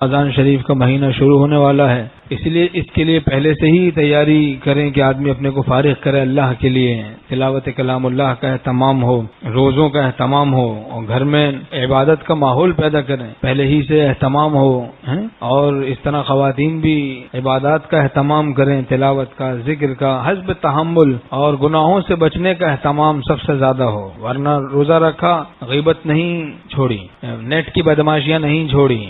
رمضان شریف کا مہینہ شروع ہونے والا ہے، اس لیے اس کے لیے پہلے سے ہی تیاری کریں کہ آدمی اپنے کو فارغ کرے اللہ کے لیے، تلاوت کلام اللہ کا اہتمام ہو، روزوں کا اہتمام ہو، اور گھر میں عبادت کا ماحول پیدا کریں، پہلے ہی سے اہتمام ہو، اور اس طرح خواتین بھی عبادات کا اہتمام کریں، تلاوت کا، ذکر کا، حسب تحمل، اور گناہوں سے بچنے کا اہتمام سب سے زیادہ ہو، ورنہ روزہ رکھا، غیبت نہیں چھوڑی، نیٹ کی بدماشیاں نہیں چھوڑی،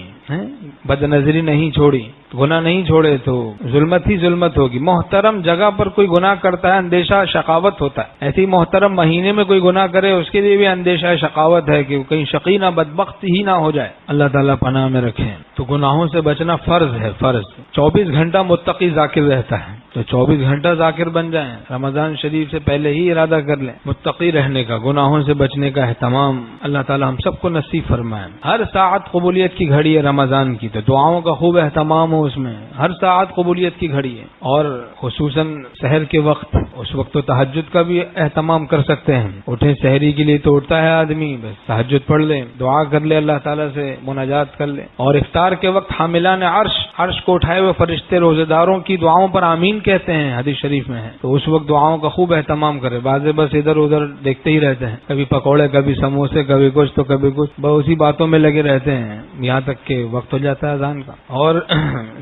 بد نظری نہیں چھوڑی، گناہ نہیں چھوڑے تو ظلمت ہی ظلمت ہوگی۔ محترم جگہ پر کوئی گناہ کرتا ہے اندیشہ شقاوت ہوتا ہے، ایسی محترم مہینے میں کوئی گناہ کرے اس کے لیے بھی اندیشہ شقاوت ہے کہ کہیں شقی نہ بدبخت ہی نہ ہو جائے، اللہ تعالیٰ پناہ میں رکھیں۔ تو گناہوں سے بچنا فرض ہے، فرض۔ 24 گھنٹہ متقی ذاکر رہتا ہے، تو 24 گھنٹہ ذاکر بن جائیں، رمضان شریف سے پہلے ہی ارادہ کر لیں متقی رہنے کا، گناہوں سے بچنے کا اہتمام اللہ تعالیٰ ہم سب کو نصیب فرمائے۔ ہر ساعت قبولیت کی گھڑی ہے رمضان کی، تو دعاؤں کا خوب اہتمام ہو اس میں، ہر ساعت قبولیت کی گھڑی ہے، اور خصوصاً سحر کے وقت، اس وقت تو تہجد کا بھی اہتمام کر سکتے ہیں، اٹھیں سحری کے لیے تو اٹھتا ہے آدمی، بس تہجد پڑھ لے، دعا کر لے، اللہ تعالیٰ سے مناجات کر لے، اور افطار کے وقت حاملان عرش کو اٹھائے ہوئے فرشتے روزے داروں کی دعاؤں پر آمین کہتے ہیں، حدیث شریف میں ہے، تو اس وقت دعاؤں کا خوب اہتمام کرے۔ بعض بس ادھر ادھر دیکھتے ہی رہتے ہیں، کبھی پکوڑے، کبھی سموسے، کبھی کچھ تو کبھی کچھ، بس اسی باتوں میں لگے رہتے ہیں، یہاں تک کہ وقت ہو جاتا ہے اذان کا۔ اور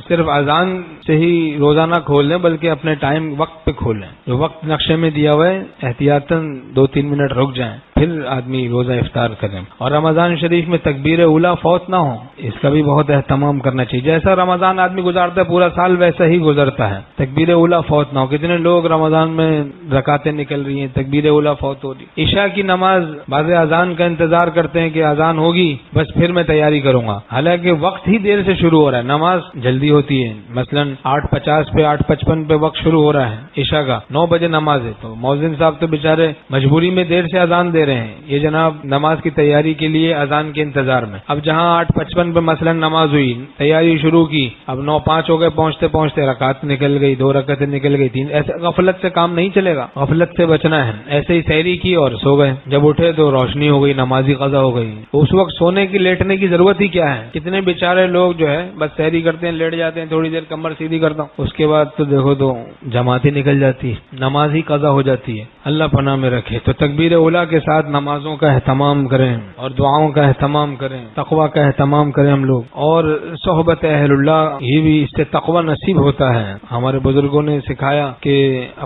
صرف اذان سے ہی روزہ نہ کھول لیں بلکہ اپنے ٹائم وقت پہ کھولیں، جو وقت نقشے میں دیا ہوا ہے احتیاطاً 2-3 منٹ رک جائیں، پھر آدمی روزہ افطار کریں۔ اور رمضان شریف میں تکبیر اولیٰ فوت نہ ہو، اس کا بھی بہت اہتمام کرنا چاہیے۔ جیسا رمضان آدمی گزارتا ہے پورا سال ویسا ہی گزرتا ہے، تکبیر اولیٰ فوت نہ ہو۔ کتنے لوگ رمضان میں رکعتیں نکل رہی ہیں، تکبیر اولیٰ فوت ہو رہی۔ عشاء کی نماز بعض اذان کا انتظار کرتے ہیں کہ اذان ہوگی بس پھر میں تیاری کروں گا، حالانکہ وقت ہی دیر سے شروع ہو رہا ہے، نماز جلدی ہوتی ہے، مثلاً 8:50 پہ 8:55 پہ وقت شروع ہو رہا ہے عشاء کا، 9 بجے نماز ہے، تو مؤذن صاحب تو بیچارے مجبوری میں دیر سے اذان دے رہے ہیں، یہ جناب نماز کی تیاری کے لیے اذان کے انتظار میں۔ اب جہاں 8:55 پہ مثلاً نماز ہوئی، تیاری شروع کی، اب 9:05 ہو گئے، پہنچتے پہنچتے رکعت نکل گئی، 2 رکعتیں نکل گئی، 3۔ ایسے غفلت سے کام نہیں چلے گا، غفلت سے بچنا ہے۔ ایسے ہی سحری کی اور سو گئے، جب اٹھے تو روشنی ہو گئی، نمازی قضا ہو گئی، اس وقت سونے کی لیٹنے کی ضرورت ہی کیا ہے؟ کتنے بیچارے لوگ جو ہے بس سحری کرتے ہیں، لیٹ جاتے ہیں، تھوڑی دیر کمر سیدھی کرتا ہوں، اس کے بعد تو دیکھو تو جماعت ہی نکل جاتی ہے، نماز ہی قضا ہو جاتی ہے، اللہ پناہ میں رکھے۔ تو تکبیر اولیٰ کے ساتھ نمازوں کا اہتمام کریں اور دعاؤں کا اہتمام کریں، تقویٰ کا اہتمام کریں ہم لوگ، اور صحبت اہل اللہ، یہ بھی اس سے تقویٰ نصیب ہوتا ہے۔ ہمارے بزرگوں نے سکھایا کہ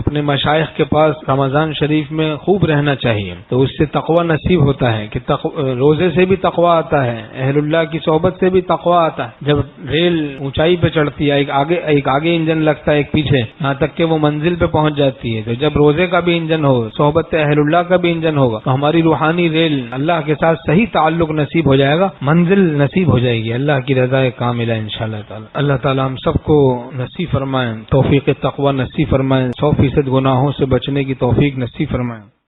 اپنے مشائخ کے پاس رمضان شریف میں خوب رہنا چاہیے، تو اس سے تقویٰ نصیب ہوتا ہے کہ روزے سے بھی تقویٰ آتا ہے، اہل اللہ کی صحبت سے بھی تقویٰ آتا ہے۔ جب ریل اونچائی پہ چڑھتی ہے، ایک آگے انجن لگتا ہے، ایک پیچھے، یہاں تک کہ وہ منزل پہ پہنچ جاتی ہے، تو جب روزے کا بھی انجن ہو، صحبت اہل اللہ کا بھی انجن ہوگا، تو ہماری روحانی ریل اللہ کے ساتھ صحیح تعلق نصیب ہو جائے گا، منزل نصیب ہو جائے گی اللہ کی رضا کاملہ انشاءاللہ تعالی۔ اللہ تعالی ہم سب کو نصیب فرمائیں، توفیق تقویٰ نصیب فرمائیں، 100% گناہوں سے بچنے کی توفیق نصیب فرمائیں۔